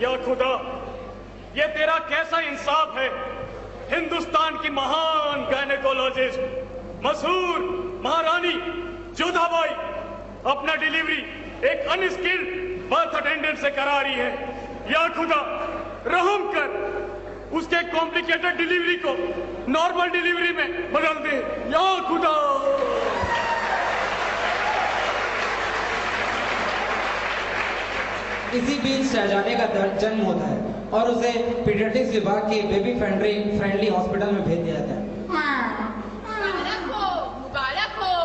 या खुदा, ये तेरा कैसा इंसाफ है। हिंदुस्तान की महान गायनेकोलॉजिस्ट, मशहूर महारानी जोधाबाई अपना डिलीवरी एक अनस्किल्ड बर्थ अटेंडेंट से करा रही है। या खुदा, रहम कर, उसके कॉम्प्लिकेटेड डिलीवरी को नॉर्मल डिलीवरी में बदल दे। या खुदा। इसी बीच शहजादे का जन्म होता है और उसे पीडियाट्रिक्स विभाग के बेबी फ्रेंडली हॉस्पिटल में भेज दिया जाता है। मुबारक हो,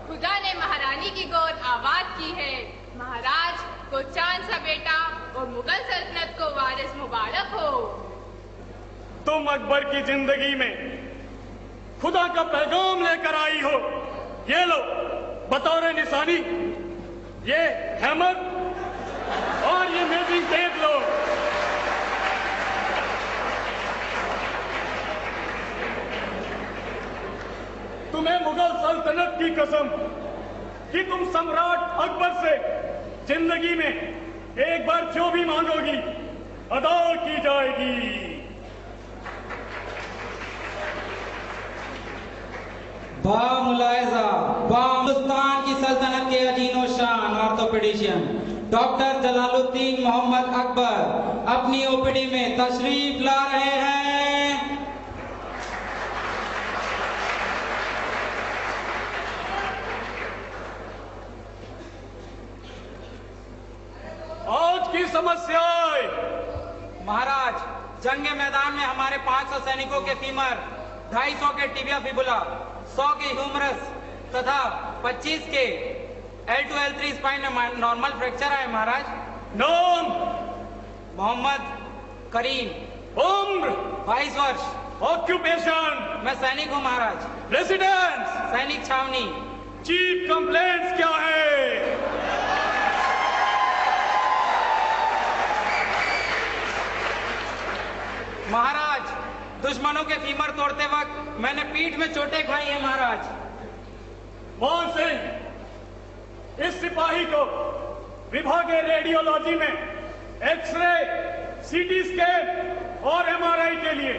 खुदा ने महारानी की गोद आबाद की है। महाराज को चांद सा बेटा और मुगल सल्तनत को वारिस मुबारक हो। तुम अकबर की जिंदगी में खुदा का पैगाम लेकर आई हो। ये लो बतौर निशानी ये हैमर और ये मेजिंग टेप लो। तुम्हें मुगल सल्तनत की कसम कि तुम सम्राट अकबर से जिंदगी में एक बार जो भी मांगोगी अदा की जाएगी। बामुलायजा हिंदुस्तान की सल्तनत के अजीनो शान ऑर्थोपेडिशियन डॉक्टर जलालुद्दीन मोहम्मद अकबर अपनी ओपीडी में तशरीफ ला रहे हैं। आज की समस्याएं। महाराज, जंग मैदान में हमारे 500 सैनिकों के फीमर, 250 के टिबिया फिबुला, 100 के ह्यूमरस तथा 25 के L2 L3 स्पाइन में नॉर्मल फ्रैक्चर है। महाराज। नाम? मोहम्मद करीम। उम्र? 22 वर्ष। ऑक्यूपेशन? मैं सैनिक हूँ महाराज। रेसिडेंस? सैनिक छावनी। चीफ कंप्लेंट्स क्या है? महाराज, दुश्मनों के फीमर तोड़ते वक्त मैंने पीठ में चोटें खाई हैं। महाराज। मोहन सिंह, इस सिपाही को विभागीय रेडियोलॉजी में एक्सरे, सीटी स्कैन और एमआरआई के लिए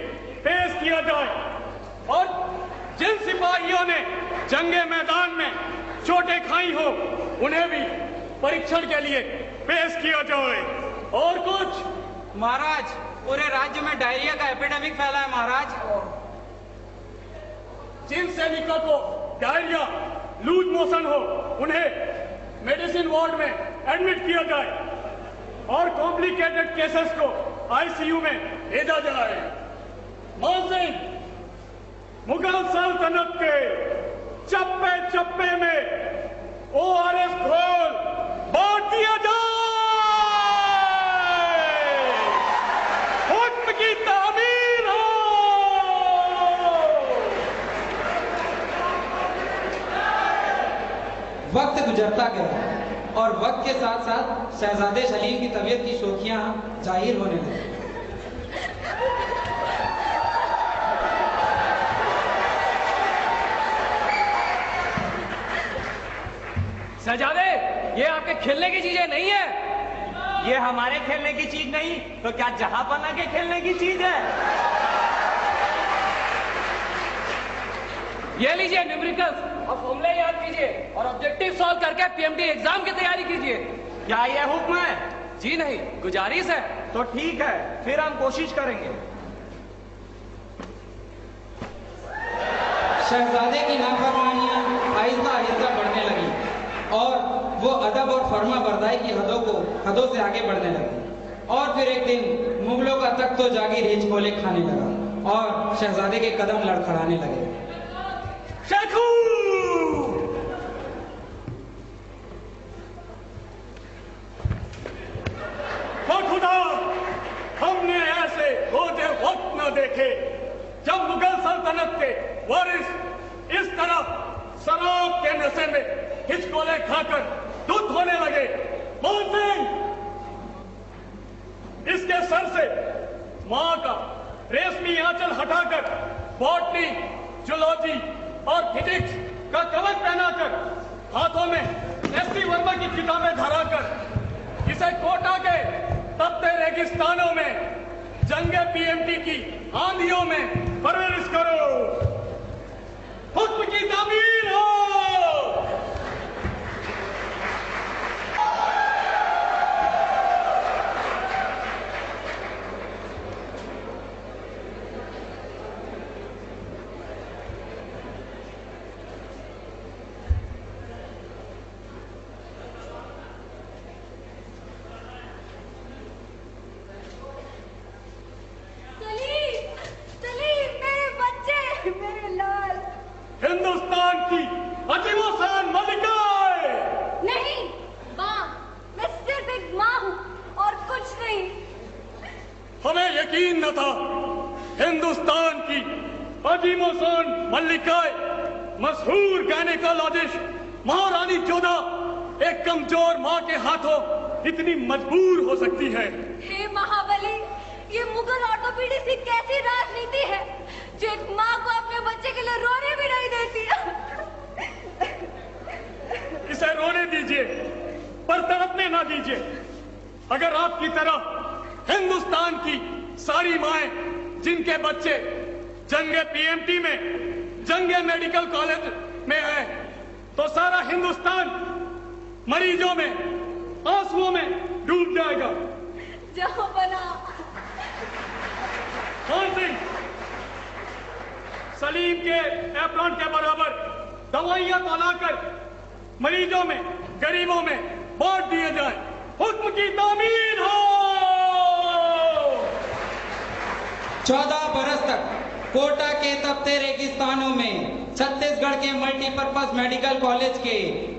पेश किया जाए और जिन सिपाहियों ने जंगे मैदान में चोटें खाई हो उन्हें भी परीक्षण के लिए पेश किया जाए। और कुछ? महाराज, पूरे राज्य में डायरिया का एपिडेमिक फैला है। महाराज। जिन सैनिकों को डायरिया, लूज मोशन हो उन्हें मेडिसिन वार्ड में एडमिट किया जाए और कॉम्प्लिकेटेड केसेस को आईसीयू में भेजा जाए। मोहन सिंह, मुगल सल्तनत के चप्पे चप्पे में ओआरएस घोल बांट दिया जाए। हुक्म की तामीर हो। वक्त गुजरता गया और वक्त के साथ साथ शहजादे सलीम की तबीयत की शोखियां जाहिर होने लगी। शहजादे, ये आपके खेलने की चीजें नहीं है। ये हमारे खेलने की चीज नहीं तो क्या जहांपना के खेलने की चीज है? ये लीजिए न्यूमेरिकल्स और फॉर्मूले याद कीजिए और ऑब्जेक्टिव सॉल्व करके पीएमटी एग्जाम की तैयारी कीजिए। क्या ये हुक्म है? जी नहीं, गुजारिश है। तो ठीक है, फिर हम कोशिश करेंगे। शहजादे की नाफरमानियां आहिस्ता आहिस्ता बढ़ने लगी और वो अदब और फर्मा बरदाई की हदों से आगे बढ़ने लगी। और फिर एक दिन मुगलों का तख्त तो जागीर हिच कोले खाने लगा और शहजादे के कदम लड़खड़ाने लगे। शेखू! खुदा, हमने ऐसे होते वक्त न देखे जब मुगल सल्तनत के वारिस इस तरह शराब के नशे में हिचकोले खाकर धुत होने लगे। मोहन सिंह, इसके सर से मां का रेशमी आंचल हटाकर बॉटनी, जूलॉजी और फिजिक्स का कवच पहनाकर हाथों में एसटी वर्मा की किताबें धराकर इसे कोटा के तपते रेगिस्तानों में, जंगे पीएमटी की आंधियों में परवरिश करो। हुक्म की तामीर हो। हिंदुस्तान की अजीमोशान मलिका। नहीं माँ, मैं सिर्फ एक माँ हूँ और कुछ नहीं। हमें यकीन न था हिंदुस्तान की अजीमोशान मल्लिका, मशहूर गायनेकोलॉजिस्ट महारानी जोधा एक कमजोर माँ के हाथों इतनी मजबूर हो सकती है। हे महाबली, ये मुगल ऑर्थोपेडिक्स की कैसी राजनीति है जो एक माँ को अपने बच्चे के लिए रोने भी नहीं देती। इसे रोने दीजिए पर तड़पने ना दीजिए। अगर आपकी तरह हिंदुस्तान की सारी माएं जिनके बच्चे जंगे पीएमटी में, जंगे मेडिकल कॉलेज में है, तो सारा हिंदुस्तान मरीजों में, आंसुओं में डूब जाएगा। जाओ बना। खान सिंह, सलीम के एप्रॉन के बराबर दवाइयां बनाकर मरीजों में, गरीबों में बांट दिए जाए। हुक्म की तामीर हो। 14 बरस तक कोटा के तपते रेगिस्तानों में छत्तीसगढ़ के मल्टीपर्पज मेडिकल कॉलेज के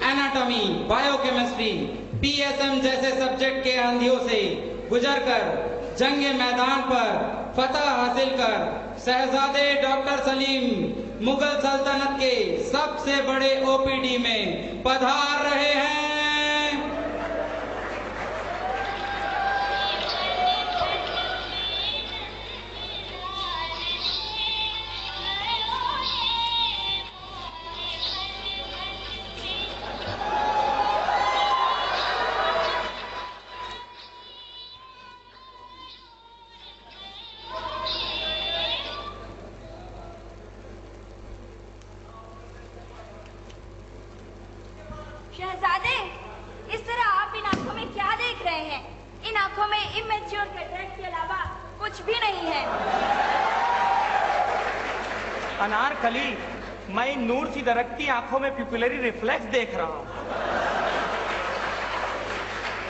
एनाटॉमी, बायोकेमिस्ट्री, पीएसएम जैसे सब्जेक्ट के आंधियों से गुजरकर जंगे मैदान पर फतह हासिल कर शहजादे डॉक्टर सलीम मुगल सल्तनत के सबसे बड़े ओपीडी में पधार रहे हैं। शहजादे, इस तरह आप इन आंखों में क्या देख रहे हैं? इन आंखों में इमेच्योर कैटरेक्ट के अलावा कुछ भी नहीं है। अनारकली, मैं इन नूर सी दरकती आंखों में पिपुलरी रिफ्लेक्स देख रहा हूँ।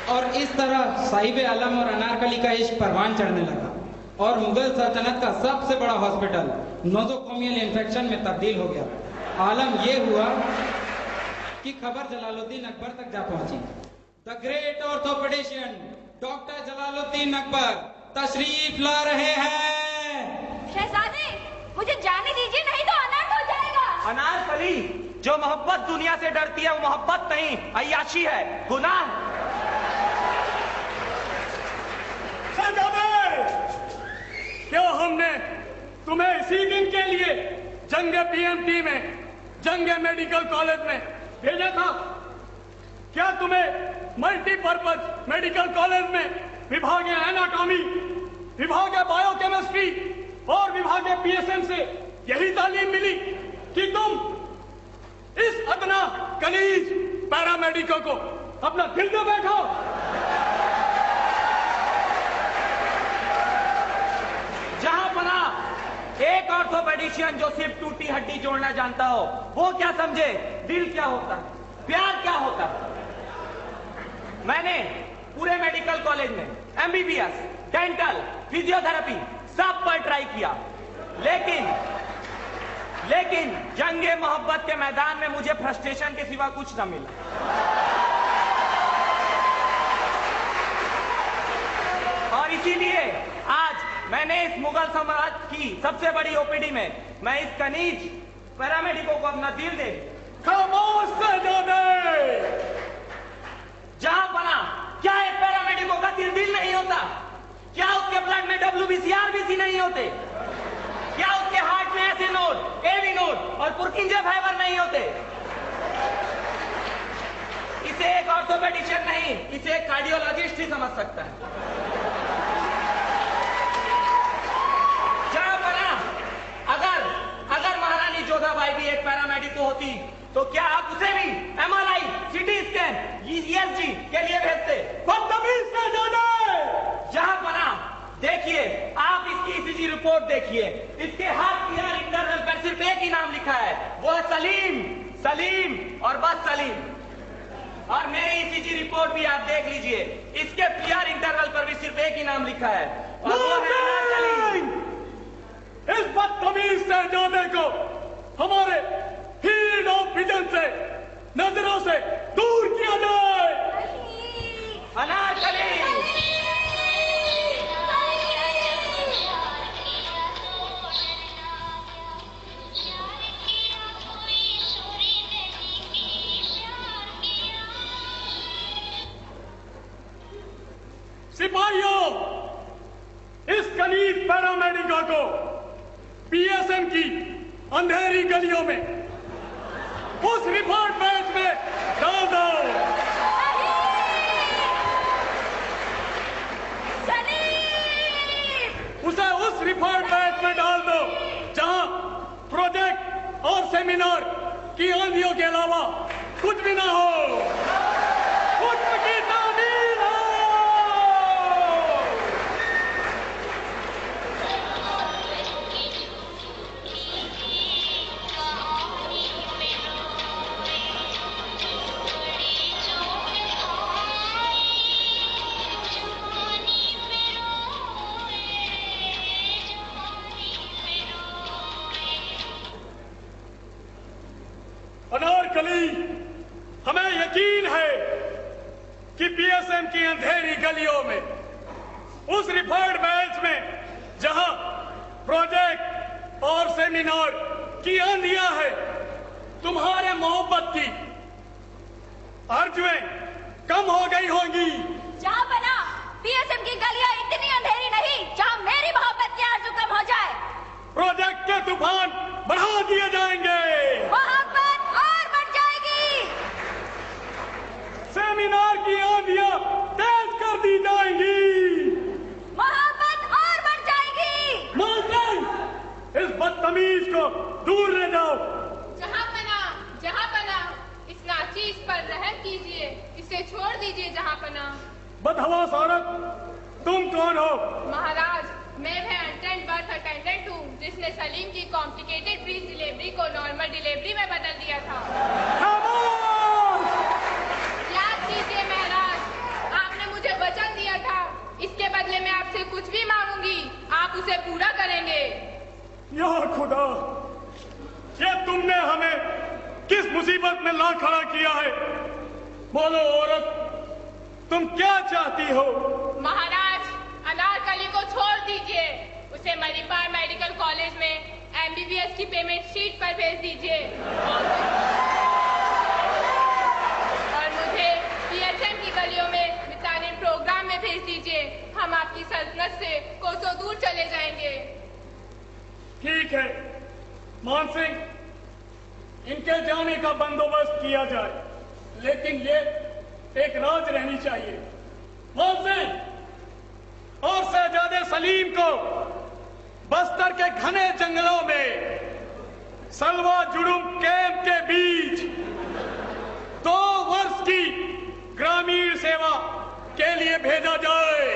और इस तरह साहिब आलम और अनारकली का इश्क परवान चढ़ने लगा और मुगल सल्तनत का सबसे बड़ा हॉस्पिटल नोजोकोमियल इन्फेक्शन में तब्दील हो गया। आलम यह हुआ कि खबर जलालुद्दीन अकबर तक जा पहुंची। The great orthopaedician doctor Jalaluddin Akbar तशरीफ ला रहे हैं। शहजादे, मुझे जाने दीजिए, नहीं तो अनर्थ हो जाएगा। अनारकली, जो मोहब्बत दुनिया से डरती है वो मोहब्बत नहीं, अय्याशी है, गुनाह है। क्या हमने तुम्हें इसी दिन के लिए जंगे पीएमटी में, जंगे मेडिकल कॉलेज में भेजा था? क्या तुम्हें मल्टीपर्पज मेडिकल कॉलेज में विभाग एनाटॉमी, विभाग बायोकेमिस्ट्री और विभाग पीएसएम से यही तालीम मिली कि तुम इस अदना कनीज पैरामेडिको को अपना दिल दे बैठो? जहां पना एक ऑर्थोपेडिशियन जो सिर्फ टूटी हड्डी जोड़ना जानता हो, वो क्या समझे दिल क्या होता है, प्यार क्या होता है। मैंने पूरे मेडिकल कॉलेज में एमबीबीएस, डेंटल, फिजियोथेरेपी सब पर ट्राई किया, लेकिन जंगे मोहब्बत के मैदान में मुझे फ्रस्ट्रेशन के सिवा कुछ न मिला। और इसीलिए आज मैंने इस मुगल साम्राज्य की सबसे बड़ी ओपीडी में मैं इस कनीज पैरामेडिको को अपना दिल दे। खामोश शहजादे! जहां बना, क्या एक पैरामेडिको का दिल नहीं होता? क्या उसके ब्लड में WBC नहीं होते? क्या उसके हार्ट में ऐसे नोड, एवी नोड और पुरकिंजे फाइबर नहीं होते? इसे एक ऑर्थोपेडिशियन नहीं, इसे एक कार्डियोलॉजिस्ट ही समझ सकता है। रिपोर्ट देखिए, इसके हाथ पीआर इंटरनल पर सिर्फ एक ही नाम लिखा है, वो है सलीम, सलीम और बस सलीम। और मेरी ईसीजी रिपोर्ट भी आप देख लीजिए, इसके पीआर इंटरनल पर भी सिर्फ एक ही नाम लिखा है, और वो है सलीम। इस बदतमीज शहजादे को हमारे फील्ड ऑफ विजन से, नजरों से दूर किया जाए। अनारकली सिपाहियों, इस कनीज पैरामेडिका को पीएसएम की अंधेरी गलियों में उस रिपोर्ट बैच में डाल दो। उसे उस रिपोर्ट बैच में डाल दो जहां प्रोजेक्ट और सेमिनार की आंधियों के अलावा कुछ भी ना हो, कुछ की तामील हो। अनारकली, हमें यकीन है कि पीएसएम की अंधेरी गलियों में, उस रिफर्ड बैच में जहां प्रोजेक्ट और सेमिनार की आंधियां है, तुम्हारे मोहब्बत की अर्जुएं कम हो गई होंगी। जहां बना पीएसएम की गलियां इतनी अंधेरी नहीं जहां मेरी मोहब्बत की आरज़ू कम हो जाए। प्रोजेक्ट के तूफान बढ़ा दिए जाएंगे, मोहब्बत और बढ़ जाएगी, सेमिनार की आंधियां तेज कर दी जाएंगी, मोहब्बत और बढ़ जाएगी। मोहसिन, इस बदतमीज को दूर ले जाओ। जहाँ पना, इस नाचीज पर रहम कीजिए, इसे छोड़ दीजिए जहाँ पना। बदहवास औरत, तुम कौन हो? महाराज, मैं वह अटेंडेंट बर्थ अटेंडेंट हूँ जिसने सलीम की कॉम्प्लिकेटेड प्रीज डिलीवरी को नॉर्मल डिलीवरी में बदल दिया था। याद कीजिए महाराज, आपने मुझे वचन दिया था, इसके बदले में आपसे कुछ भी मांगूंगी, आप उसे पूरा करेंगे। या खुदा, ये तुमने हमें किस मुसीबत में ला खड़ा किया है? बोलो औरत, तुम क्या चाहती हो? महाराज, अनारकली को छोड़ दीजिए, उसे मणिपाल मेडिकल कॉलेज में एमबीबीएस की पेमेंट शीट पर भेज दीजिए और मुझे पीएचएम की गलियों में मिसानिन प्रोग्राम में भेज दीजिए। हम आपकी सल्तनत से कोसों दूर चले जाएंगे। ठीक है मान सिंह, इनके जाने का बंदोबस्त किया जाए, लेकिन ये एक राज रहनी चाहिए। मान सिंह और शहजादे सलीम को बस्तर के घने जंगलों में सलवा जुड़ुम कैंप के बीच 2 वर्ष की ग्रामीण सेवा के लिए भेजा जाए।